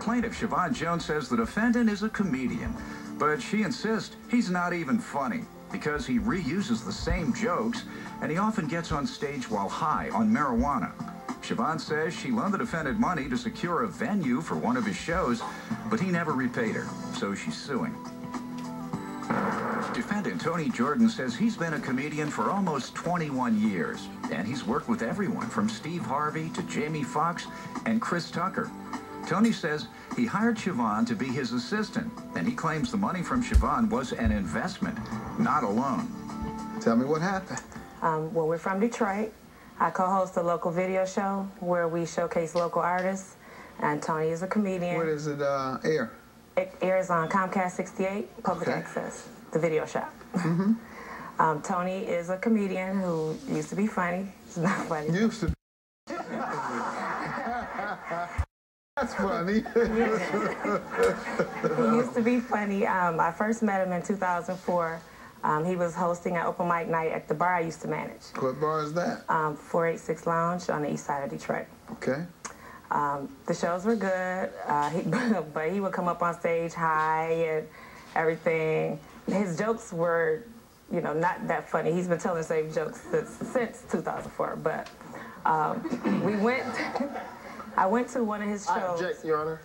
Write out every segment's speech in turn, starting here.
Plaintiff Siobhan Jones says the defendant is a comedian, but she insists he's not even funny because he reuses the same jokes and he often gets on stage while high on marijuana. Siobhan says she loaned the defendant money to secure a venue for one of his shows, but he never repaid her, so she's suing. Defendant Tony Jordan says he's been a comedian for almost 21 years, and he's worked with everyone from Steve Harvey to Jamie Foxx and Chris Tucker. Tony says he hired Siobhan to be his assistant, and he claims the money from Siobhan was an investment, not a loan. Tell me what happened. Well, we're from Detroit. I co-host a local video show where we showcase local artists, and Tony is a comedian. Where does it air? It airs on Comcast 68, public access, the Videoshop. Tony is a comedian who used to be funny. He's not funny. Used to. That's funny. He used to be funny. I first met him in 2004. He was hosting an open mic night at the bar I used to manage. What bar is that? 486 Lounge on the east side of Detroit. Okay. The shows were good, but he would come up on stage high and everything. His jokes were, you know, not that funny. He's been telling the same jokes since 2004, but we went... I went to one of his shows. I object, Your Honor.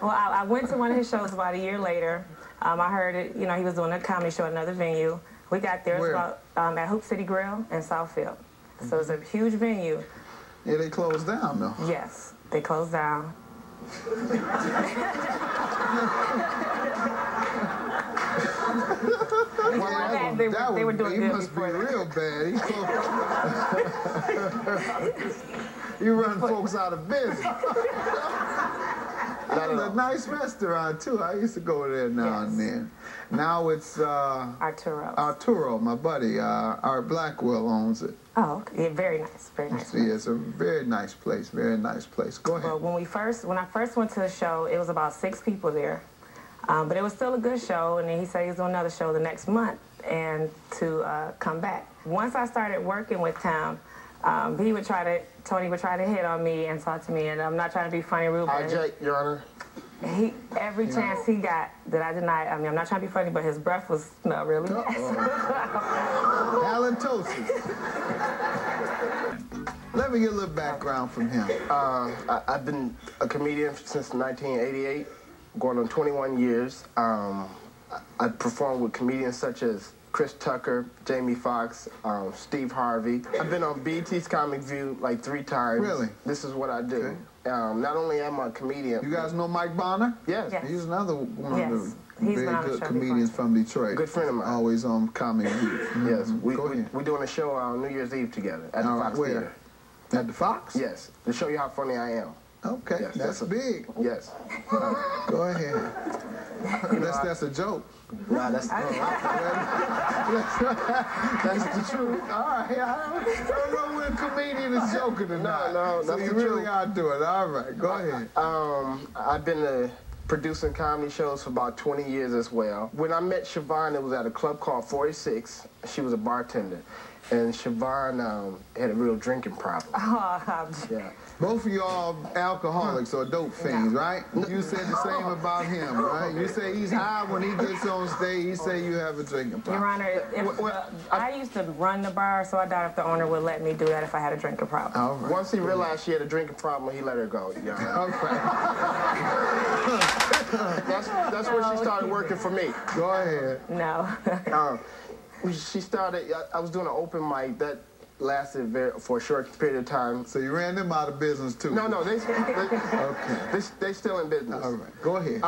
Well, I went to one of his shows about a year later. I heard it, you know, he was doing a comedy show at another venue. We got there about at Hoop City Grill in Southfield. So it's a huge venue. Yeah, they closed down, though. Yes, they closed down. They were doing good before. He must be real bad. He run folks out of business. That's a nice restaurant, too. I used to go there now and then. Now it's Arturo's. Arturo, my buddy. Art Blackwell owns it. Oh, okay. Yeah, very nice. Very nice. Yeah, it's a very nice place. Very nice place. Go ahead. Well, when I first went to the show, it was about 6 people there. But it was still a good show, and then he said he was doing another show the next month and to come back. Once I started working with him, Tony would try to hit on me and talk to me, and I'm not trying to be funny, rude. I object, Your Honor. Every chance he got that I denied, I mean, I'm not trying to be funny, but his breath was smelled really bad. Halitosis. Let me get a little background from him. I've been a comedian since 1988. Going on 21 years. I performed with comedians such as Chris Tucker, Jamie Foxx, Steve Harvey. I've been on BET's Comic View like 3 times. Really? This is what I do. Okay. Not only am I a comedian. You guys know Mike Bonner? Yes. He's another one of the very good comedians from Detroit. Good friend of mine. Always on Comic View. Yes. We're doing a show on New Year's Eve together at the Fox Theater. At the Fox? Yes. To show you how funny I am. Okay, yes, that's big. Yes. Go ahead. That's a joke. Nah, that's that's the truth. All right, I don't know when a comedian is joking or not. No, so that's you really are doing. All right, go ahead. I've been producing comedy shows for about 20 years as well. When I met Siobhan, it was at a club called 46. She was a bartender. And Siobhan had a real drinking problem. Yeah. Both of y'all alcoholics or dope fiends, right? You said the same about him, right? You say he's high when he gets on stage. You say you have a drinking problem. Your Honor, I used to run the bar, so I doubt if the owner would let me do that if I had a drinking problem. All right. Once he realized she had a drinking problem, he let her go. Yeah. Okay. That's when she started working for me. Go ahead. No. She started, I was doing an open mic that lasted for a short period of time. So you ran them out of business too? No, they still in business. All right, go ahead.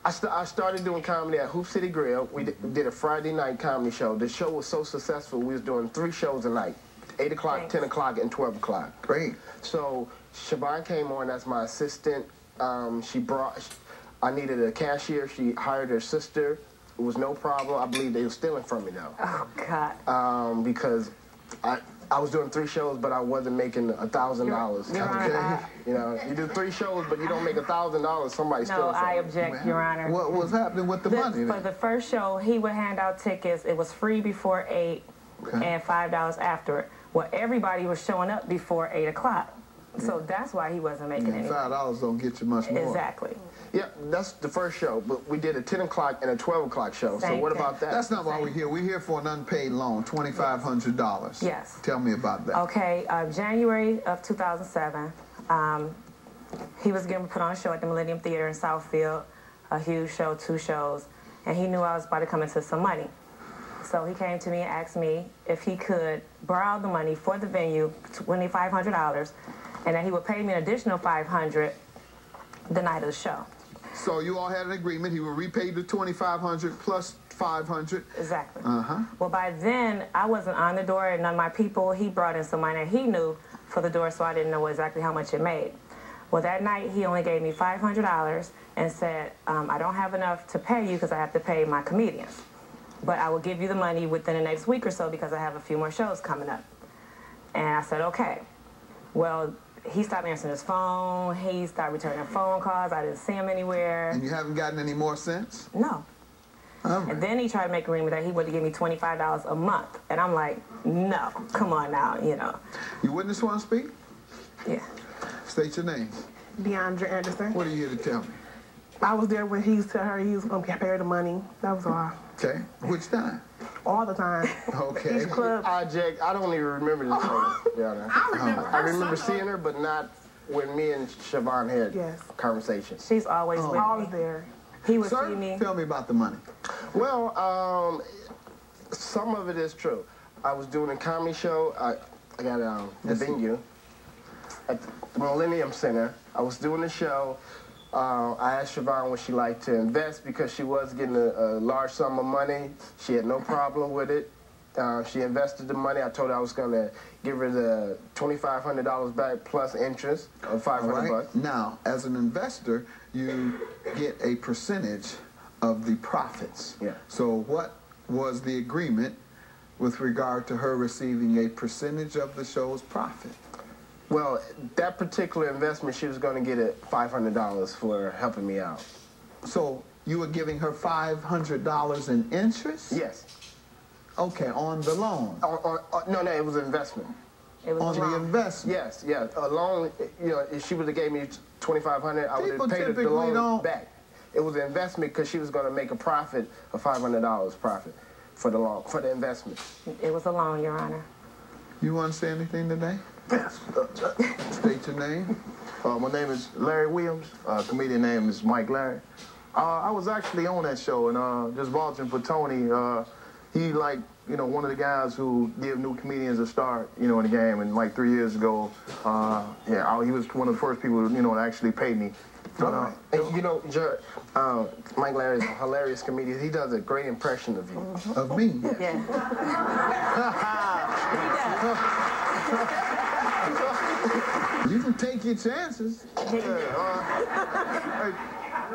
I started doing comedy at Hoop City Grill. We did a Friday night comedy show. The show was so successful, we was doing 3 shows a night, 8 o'clock, 10 o'clock, and 12 o'clock. Great. So Siobhan came on as my assistant. I needed a cashier. She hired her sister. It was no problem. I believe they were stealing from me though. Oh God. Because I was doing 3 shows, but I wasn't making $1,000. You know, you do 3 shows, but you don't make $1,000. Somebody steals. No, I object, Your Honor. What was happening with the money? For the first show, he would hand out tickets. It was free before 8 and $5 after it. Well, everybody was showing up before 8 o'clock. So that's why he wasn't making any money. $5 don't get you much more. Exactly. Yeah, that's the first show, but we did a 10 o'clock and a 12 o'clock show. So what about that? That's not why we're here. We're here for an unpaid loan, $2,500. Yes. Tell me about that. Okay, January of 2007, he was getting put on a show at the Millennium Theater in Southfield, a huge show, 2 shows, and he knew I was about to come into some money. So he came to me and asked me if he could borrow the money for the venue, $2,500, and that he would pay me an additional $500 the night of the show. So you all had an agreement. He would repay the $2,500 plus $500. Exactly. Uh-huh. Well, by then, I wasn't on the door, and none of my people, he brought in some money that he knew for the door, so I didn't know exactly how much it made. Well, that night, he only gave me $500 and said, I don't have enough to pay you because I have to pay my comedians. But I will give you the money within the next week or so because I have a few more shows coming up. And I said, okay. Well, he stopped answering his phone. He stopped returning phone calls. I didn't see him anywhere. And you haven't gotten any more since? No. All right. And then he tried to make an agreement that he would give me $25 a month. And I'm like, no, come on now, you know. You witness want to speak? Yeah. State your name. DeAndre Anderson. What are you here to tell me? I was there when he used to tell her he was going to pay her the money. That was all. Okay. Which time? All the time. Okay. Each club. Jake, I don't even remember this lady. I remember seeing her, but not when me and Siobhan had conversations. She's always with me. Always there. He would Sir, see me. tell me about the money. Well, some of it is true. I was doing a comedy show. I got the venue at the Millennium Center. I was doing the show. I asked Siobhan would she like to invest because she was getting a large sum of money. She had no problem with it. She invested the money. I told her I was going to give her the $2,500 back plus interest of $500 bucks. Now, as an investor, you get a percentage of the profits. Yeah. So what was the agreement with regard to her receiving a percentage of the show's profit? Well, that particular investment, she was going to get $500 for helping me out. So you were giving her $500 in interest? Yes. Okay, on the loan? No, it was an investment. It was On the investment? Yes. A loan, you know, if she would have gave me $2,500, I would have paid the loan back. It was an investment because she was going to make a profit of $500 profit for the loan, for the investment. It was a loan, Your Honor. You want to say anything today? Yes. State your name. My name is Larry Williams. Comedian name is Mike Larry. I was actually on that show and just vouching for Tony. He like, you know, one of the guys who give new comedians a start, you know, in the game. And like 3 years ago, he was one of the first people, you know, that actually paid me. And, you know, Mike Larry is a hilarious comedian. He does a great impression of you. Of me? Yeah. You can take your chances. Hey,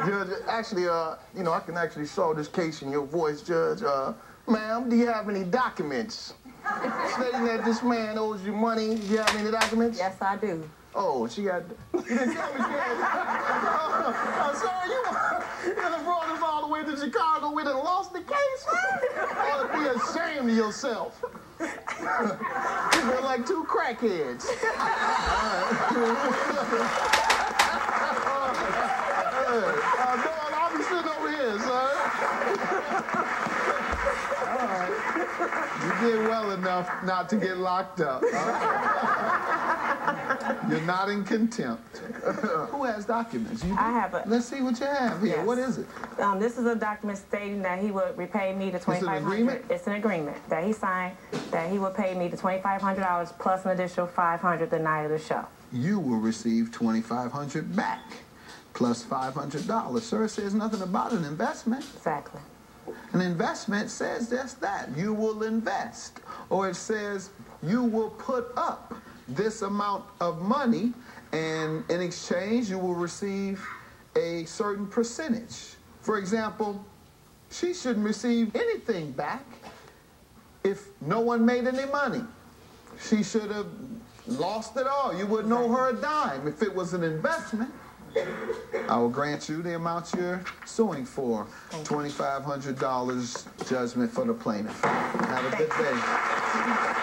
Judge, actually, you know, I can actually saw this case in your voice, Judge. Ma'am, do you have any documents stating that this man owes you money? Do you have any documents? Yes, I do. Oh, she got... You didn't tell me, I'm sorry, you done brought us all the way to Chicago. We done lost the case. You ought to be ashamed of yourself. You're like 2 crackheads. I'll be sitting over here, son. All right. You did well enough not to get locked up. You're not in contempt. Who has documents? You do? I have a... Let's see what you have here. Yes. What is it? This is a document stating that he would repay me the $2,500. It's an agreement? It's an agreement that he signed that he would pay me the $2,500 plus an additional $500 the night of the show. You will receive $2,500 back plus $500. Sir, it says nothing about an investment. Exactly. An investment says just that. You will invest. Or it says you will put up this amount of money, and in exchange, you will receive a certain percentage. For example, she shouldn't receive anything back if no one made any money. She should have lost it all. You wouldn't owe her a dime if it was an investment. I will grant you the amount you're suing for, $2,500 judgment for the plaintiff. Have a good day.